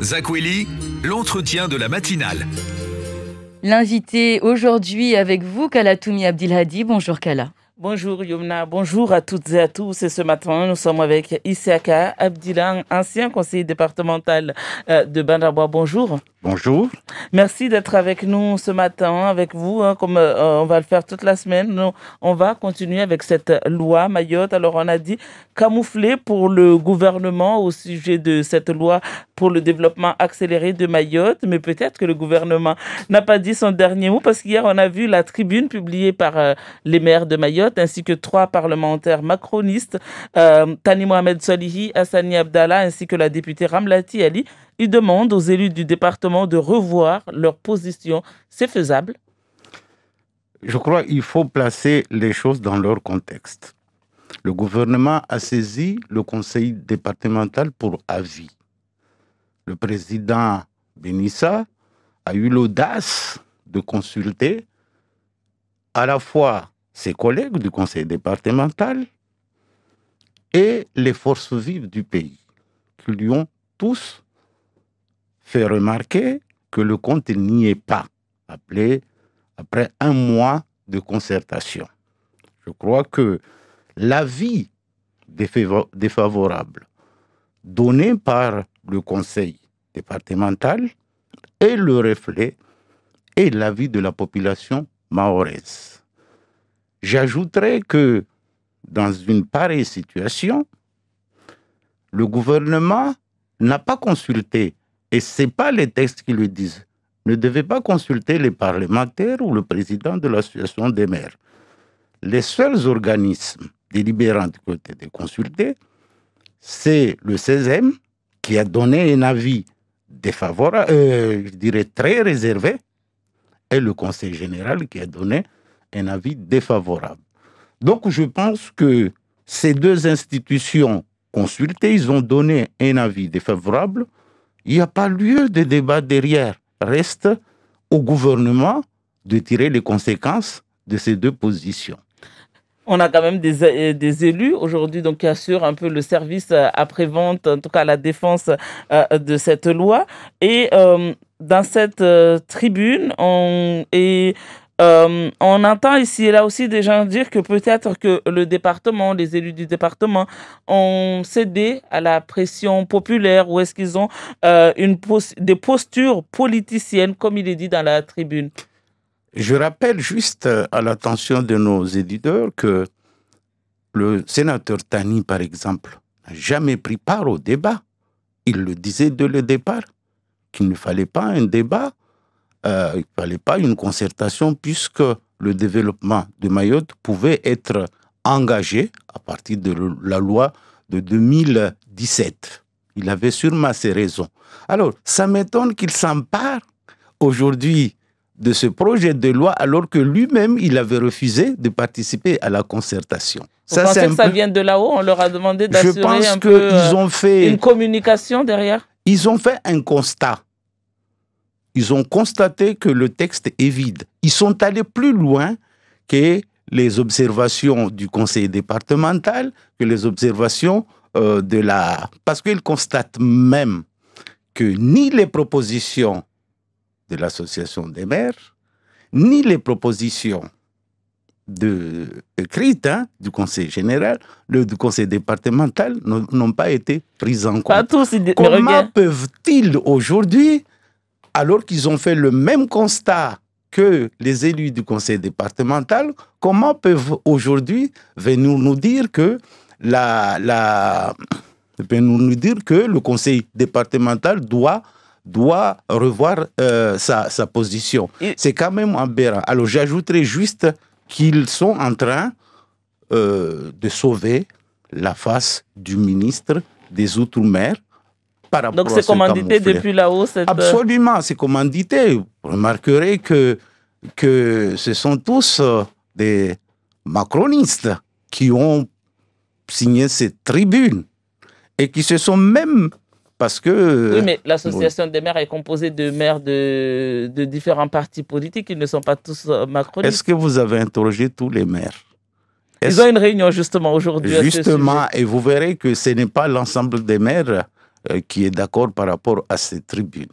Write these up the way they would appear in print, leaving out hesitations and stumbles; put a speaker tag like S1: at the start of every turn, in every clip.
S1: Zakweli, l'entretien de la matinale.
S2: L'invité aujourd'hui avec vous, Kalatoumi Abdelhadi. Bonjour Kala.
S3: Bonjour Yomna, bonjour à toutes et à tous. Et ce matin, nous sommes avec Isiaka Abdilan, ancien conseiller départemental de Bandarbois. Bonjour.
S4: Bonjour.
S3: Merci d'être avec nous ce matin, avec vous, comme on va le faire toute la semaine. Nous, on va continuer avec cette loi Mayotte. Alors, on a dit camoufler pour le gouvernement au sujet de cette loi pour le développement accéléré de Mayotte. Mais peut-être que le gouvernement n'a pas dit son dernier mot parce qu'hier, on a vu la tribune publiée par les maires de Mayotte ainsi que 3 parlementaires macronistes, Tani Mohamed Solihi, Hassani Abdallah ainsi que la députée Ramlati Ali. Ils demandent aux élus du département de revoir leur position. C'est faisable?
S4: Je crois qu'il faut placer les choses dans leur contexte. Le gouvernement a saisi le conseil départemental pour avis. Le président Benissa a eu l'audace de consulter à la fois ses collègues du conseil départemental et les forces vives du pays, qui lui ont tous fait remarquer que le compte n'y est pas, après un mois de concertation. Je crois que l'avis défavorable donné par le conseil départemental est le reflet et l'avis de la population mahoraise. J'ajouterai que dans une pareille situation, le gouvernement n'a pas consulté, et ce n'est pas les textes qui le disent, ne devait pas consulter les parlementaires ou le président de l'association des maires. Les seuls organismes délibérants qui ont été consultés, c'est le 16e qui a donné un avis défavorable, je dirais très réservé, et le Conseil général qui a donné un avis défavorable. Donc je pense que ces deux institutions consultées, ils ont donné un avis défavorable. Il n'y a pas lieu de débat derrière. Reste au gouvernement de tirer les conséquences de ces deux positions.
S3: On a quand même des élus aujourd'hui donc, qui assurent un peu le service après-vente, en tout cas la défense de cette loi. Et dans cette tribune, on entend ici et là aussi des gens dire que peut-être que le département, les élus du département ont cédé à la pression populaire ou est-ce qu'ils ont des postures politiciennes comme il est dit dans la tribune.
S4: Je rappelle juste à l'attention de nos éditeurs que le sénateur Tani, par exemple, n'a jamais pris part au débat. Il le disait dès le départ, qu'il ne fallait pas un débat, il ne fallait pas une concertation puisque le développement de Mayotte pouvait être engagé à partir de la loi de 2017. Il avait sûrement ses raisons. Alors, ça m'étonne qu'il s'empare aujourd'hui de ce projet de loi alors que lui-même, il avait refusé de participer à la concertation.
S3: Vous pensez que ça vient de là-haut? On leur a demandé d'assurer un peu une communication derrière?
S4: Ils ont fait un constat. Ils ont constaté que le texte est vide. Ils sont allés plus loin que les observations du conseil départemental, que les observations Parce qu'ils constatent même que ni les propositions de l'association des maires, ni les propositions écrites du conseil général, du conseil départemental n'ont pas été prises en compte. Comment peuvent-ils aujourd'hui, alors qu'ils ont fait le même constat que les élus du conseil départemental, comment peuvent aujourd'hui venir nous dire que le conseil départemental doit revoir sa position? C'est quand même aberrant. Alors j'ajouterai juste qu'ils sont en train de sauver la face du ministre des Outre-mer.
S3: Donc c'est commandité depuis là-haut
S4: Absolument, c'est commandité. Vous remarquerez que ce sont tous des macronistes qui ont signé cette tribune et qui se sont même... Parce que...
S3: Oui, mais l'association des maires est composée de maires de différents partis politiques. Ils ne sont pas tous macronistes.
S4: Est-ce que vous avez interrogé tous les maires?
S3: Ils ont une réunion justement aujourd'hui.
S4: Justement, et vous verrez que ce n'est pas l'ensemble des maires qui est d'accord par rapport à cette tribune.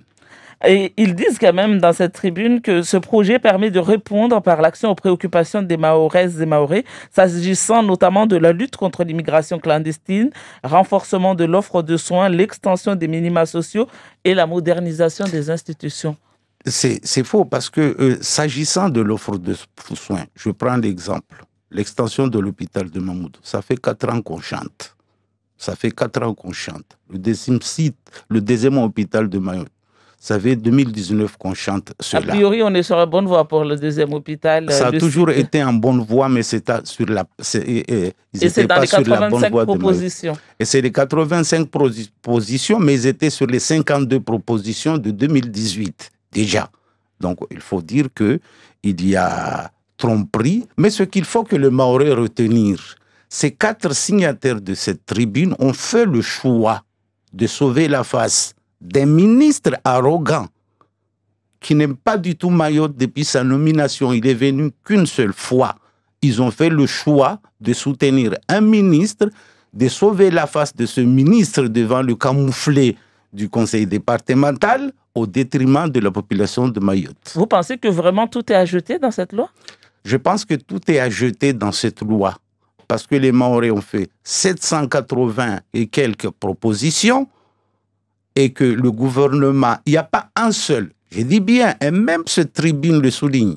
S3: Et ils disent quand même dans cette tribune que ce projet permet de répondre par l'action aux préoccupations des Mahoraises et Mahorais, s'agissant notamment de la lutte contre l'immigration clandestine, renforcement de l'offre de soins, l'extension des minima sociaux et la modernisation des institutions.
S4: C'est faux parce que s'agissant de l'offre de soins, je prends l'exemple, l'extension de l'hôpital de Mahmoud, ça fait 4 ans qu'on chante. Ça fait 4 ans qu'on chante. Le deuxième hôpital de Mayotte, ça fait 2019 qu'on chante cela.
S3: A priori, on est sur la bonne voie pour le deuxième hôpital.
S4: Ça a toujours été en bonne voie, mais c'est sur la... ils n'étaient pas sur la bonne voie. Et c'est les 85 propositions, mais ils étaient sur les 52 propositions de 2018, déjà. Donc, il faut dire qu'il y a tromperie. Mais ce qu'il faut que le Mahorais retenir, ces 4 signataires de cette tribune ont fait le choix de sauver la face d'un ministre arrogant qui n'aime pas du tout Mayotte depuis sa nomination. Il est venu qu'une seule fois. Ils ont fait le choix de soutenir un ministre, de sauver la face de ce ministre devant le camouflet du conseil départemental au détriment de la population de Mayotte.
S3: Vous pensez que vraiment tout est à jeter dans cette loi?
S4: Je pense que tout est à jeter dans cette loi parce que les Mahorais ont fait 780 et quelques propositions et que le gouvernement, il n'y a pas un seul, je dis bien, et même cette tribune le souligne,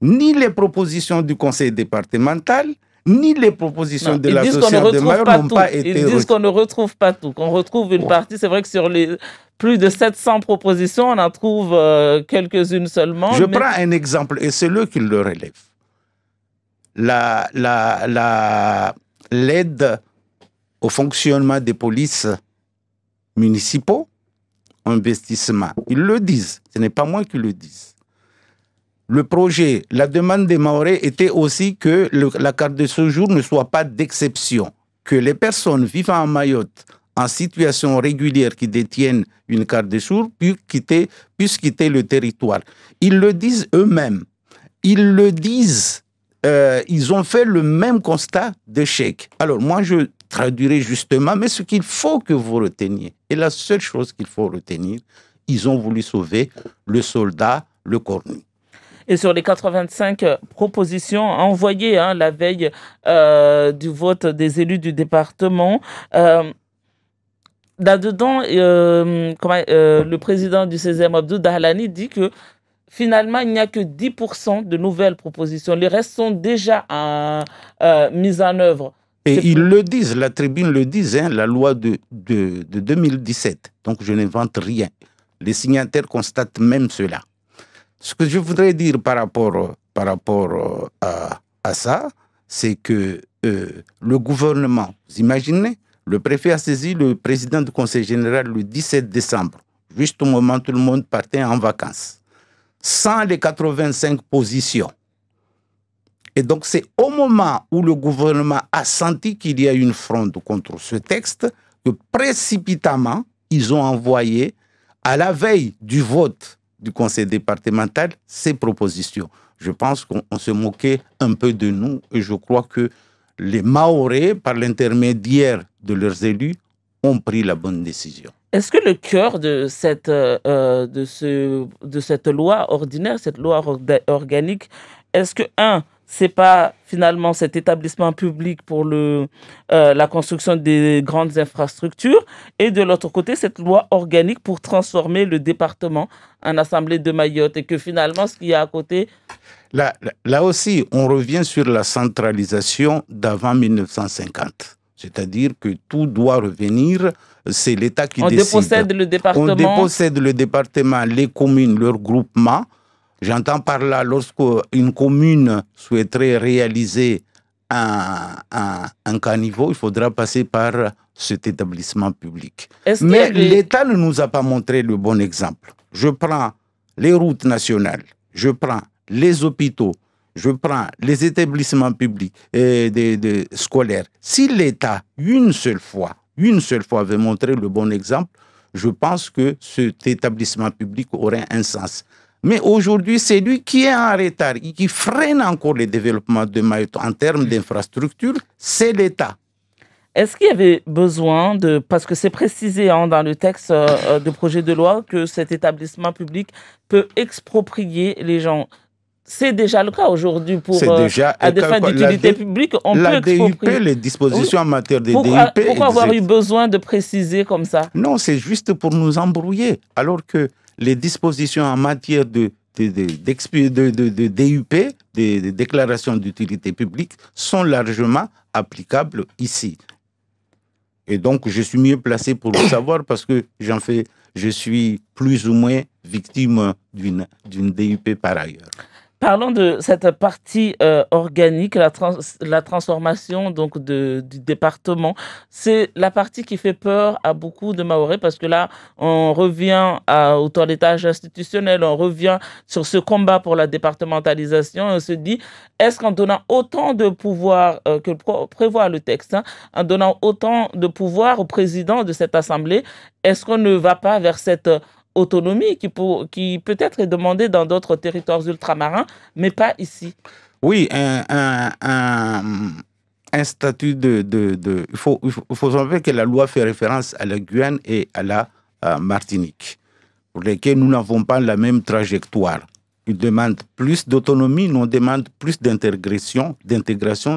S4: ni les propositions du conseil départemental, ni les propositions de l'association de Mayotte n'ont pas été...
S3: Ils disent qu'on ne retrouve pas tout, qu'on retrouve une partie. C'est vrai que sur les plus de 700 propositions, on en trouve quelques-unes seulement.
S4: Je prends un exemple, et c'est eux qui le relève. L'aide au fonctionnement des polices municipaux, investissement. Ils le disent, ce n'est pas moi qui le dis. Le projet, la demande des Mahorais était aussi que la carte de séjour ne soit pas d'exception, que les personnes vivant en Mayotte en situation régulière qui détiennent une carte de séjour puissent quitter le territoire. Ils le disent eux-mêmes. Ils le disent. Ils ont fait le même constat d'échec. Alors moi, je traduirai justement, mais ce qu'il faut que vous reteniez, et la seule chose qu'il faut retenir, ils ont voulu sauver le soldat, le cornu.
S3: Et sur les 85 propositions envoyées la veille du vote des élus du département, là-dedans, le président du 16e, Abdou Dahlani, dit que finalement, il n'y a que 10% de nouvelles propositions. Les restes sont déjà mises en œuvre.
S4: Et ils le disent, la tribune le dit, la loi de 2017. Donc, je n'invente rien. Les signataires constatent même cela. Ce que je voudrais dire par rapport à ça, c'est que le gouvernement, vous imaginez, le préfet a saisi le président du conseil général le 17 décembre, juste au moment où tout le monde partait en vacances, sans les 85 positions. Et donc, c'est au moment où le gouvernement a senti qu'il y a une fronde contre ce texte que précipitamment, ils ont envoyé, à la veille du vote du conseil départemental, ces propositions. Je pense qu'on se moquait un peu de nous et je crois que les Mahorais, par l'intermédiaire de leurs élus, ont pris la bonne décision.
S3: Est-ce que le cœur de cette loi ordinaire, cette loi organique, est-ce que, c'est pas finalement cet établissement public pour la construction des grandes infrastructures, et de l'autre côté, cette loi organique pour transformer le département en assemblée de Mayotte, et que finalement, ce qu'il y a à côté...
S4: Là aussi, on revient sur la centralisation d'avant 1950. C'est-à-dire que tout doit revenir, c'est l'État qui décide.
S3: On dépossède le département.
S4: On dépossède le département, les communes, leurs groupements. J'entends par là, lorsqu'une commune souhaiterait réaliser un caniveau, il faudra passer par cet établissement public. Mais l'État ne nous a pas montré le bon exemple. Je prends les routes nationales, je prends les hôpitaux, je prends les établissements publics et scolaires. Si l'État, une seule fois avait montré le bon exemple, je pense que cet établissement public aurait un sens. Mais aujourd'hui, c'est lui qui est en retard, qui freine encore le développement de Mayotte en termes d'infrastructures, c'est l'État.
S3: Est-ce qu'il y avait besoin de, parce que c'est précisé dans le texte de projet de loi que cet établissement public peut exproprier les gens. C'est déjà le cas aujourd'hui pour
S4: C'est déjà
S3: à des fins d'utilité publique, on peut
S4: la DUP,
S3: exproprier.
S4: les dispositions en matière de
S3: Pourquoi
S4: DUP.
S3: avoir eu besoin de préciser comme ça?
S4: Non, c'est juste pour nous embrouiller. Alors que les dispositions en matière de DUP, des déclarations d'utilité publique, sont largement applicables ici. Et donc, je suis mieux placé pour le savoir parce que je suis plus ou moins victime d'une DUP par ailleurs.
S3: Parlons de cette partie organique, la transformation donc du département. C'est la partie qui fait peur à beaucoup de Mahorais parce que là, on revient au toilettage institutionnel, on revient sur ce combat pour la départementalisation et on se dit, est-ce qu'en donnant autant de pouvoir que prévoit le texte, en donnant autant de pouvoir au président de cette assemblée, est-ce qu'on ne va pas vers cette autonomie qui peut-être est demandée dans d'autres territoires ultramarins, mais pas ici?
S4: Oui, un statut il faut savoir que la loi fait référence à la Guyane et à la Martinique, pour lesquels nous n'avons pas la même trajectoire. Ils demandent plus d'autonomie, nous on demande plus d'intégration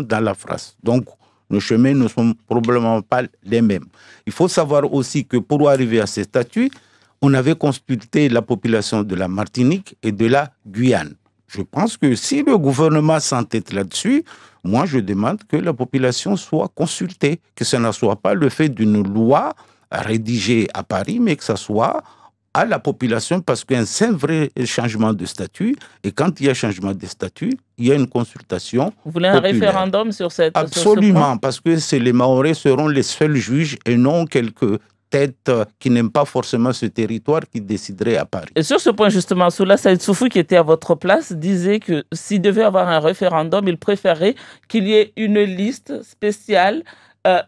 S4: dans la phrase. Donc, nos chemins ne sont probablement pas les mêmes. Il faut savoir aussi que pour arriver à ces statuts, on avait consulté la population de la Martinique et de la Guyane. Je pense que si le gouvernement s'entête là-dessus, moi je demande que la population soit consultée, que ce ne soit pas le fait d'une loi rédigée à Paris, mais que ce soit à la population, parce que c'est un vrai changement de statut, et quand il y a changement de statut, il y a une consultation.
S3: Vous voulez un référendum sur cette
S4: Absolument,
S3: sur ce point?
S4: parce que les Mahorais seront les seuls juges et non quelques têtes qui n'aiment pas forcément ce territoire qui décideraient à Paris.
S3: Et sur ce point justement, Soula Saïd Soufou, qui était à votre place, disait que s'il devait avoir un référendum, il préférait qu'il y ait une liste spéciale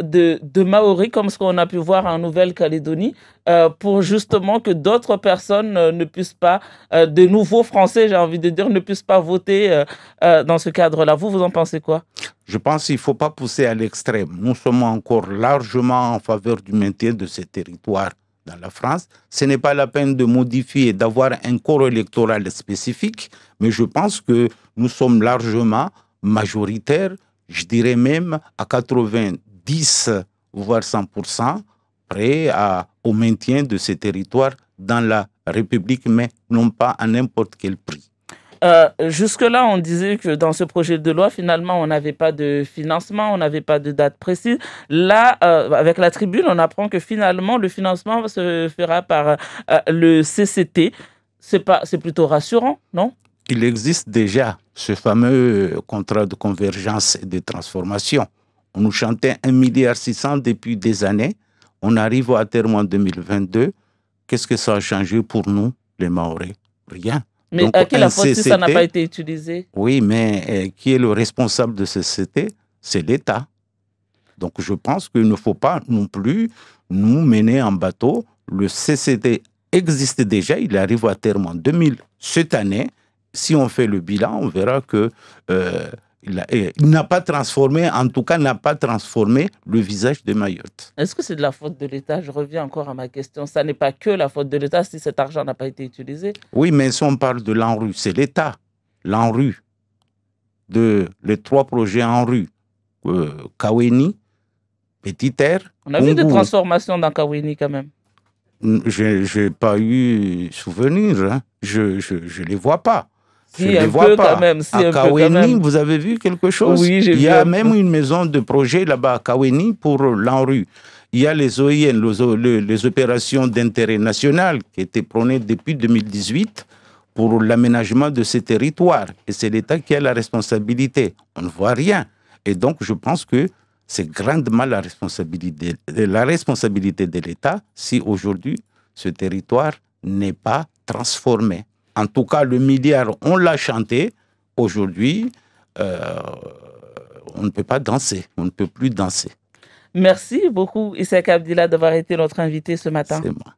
S3: de Maoris, comme ce qu'on a pu voir en Nouvelle-Calédonie, pour justement que d'autres personnes ne puissent pas, de nouveaux Français, j'ai envie de dire, ne puissent pas voter dans ce cadre-là. Vous en pensez quoi?
S4: Je pense qu'il ne faut pas pousser à l'extrême. Nous sommes encore largement en faveur du maintien de ces territoires dans la France. Ce n'est pas la peine de modifier, d'avoir un corps électoral spécifique, mais je pense que nous sommes largement majoritaires, je dirais même à 90 voire 100%, prêts au maintien de ces territoires dans la République, mais non pas à n'importe quel prix.
S3: Jusque-là, on disait que dans ce projet de loi, finalement, on n'avait pas de financement, on n'avait pas de date précise. Là, avec la tribune, on apprend que finalement, le financement se fera par le CCT. C'est plutôt rassurant, non?
S4: Il existe déjà ce fameux contrat de convergence et de transformation. On nous chantait 1,6 milliard depuis des années. On arrive à terme en 2022. Qu'est-ce que ça a changé pour nous, les Mahorais? Rien.
S3: Mais
S4: donc,
S3: à qui la faute si ça n'a pas été utilisé?
S4: Oui, mais qui est le responsable de ce CCT? C'est l'État. Donc je pense qu'il ne faut pas non plus nous mener en bateau. Le CCT existe déjà, il arrive à terme en 2000. Cette année, si on fait le bilan, on verra que il n'a pas transformé, en tout cas n'a pas transformé le visage de Mayotte.
S3: Est-ce que c'est de la faute de l'État? Je reviens encore à ma question. Ça n'est pas que la faute de l'État si cet argent n'a pas été utilisé?
S4: Oui, mais si on parle de l'ANRU, c'est l'État. L'ANRU, les 3 projets ANRU, Kaweni, Petit Air.
S3: On a vu des transformations dans Kaweni quand même.
S4: Je n'ai pas eu souvenir, hein. Je ne les vois pas.
S3: Si, je ne les vois pas. Quand même, si,
S4: à Kaweni, vous avez vu quelque chose?
S3: Oui, j'ai vu.
S4: Il y a même une maison de projet là-bas à Kaweni pour l'ANRU. Il y a les OIN, les opérations d'intérêt national qui étaient prônées depuis 2018 pour l'aménagement de ces territoires. Et c'est l'État qui a la responsabilité. On ne voit rien. Et donc, je pense que c'est grandement la responsabilité de l'État si aujourd'hui ce territoire n'est pas transformé. En tout cas, le milliard, on l'a chanté. Aujourd'hui, on ne peut pas danser. On ne peut plus danser.
S3: Merci beaucoup, Issek Abdillah, d'avoir été notre invité ce matin.
S4: C'est moi.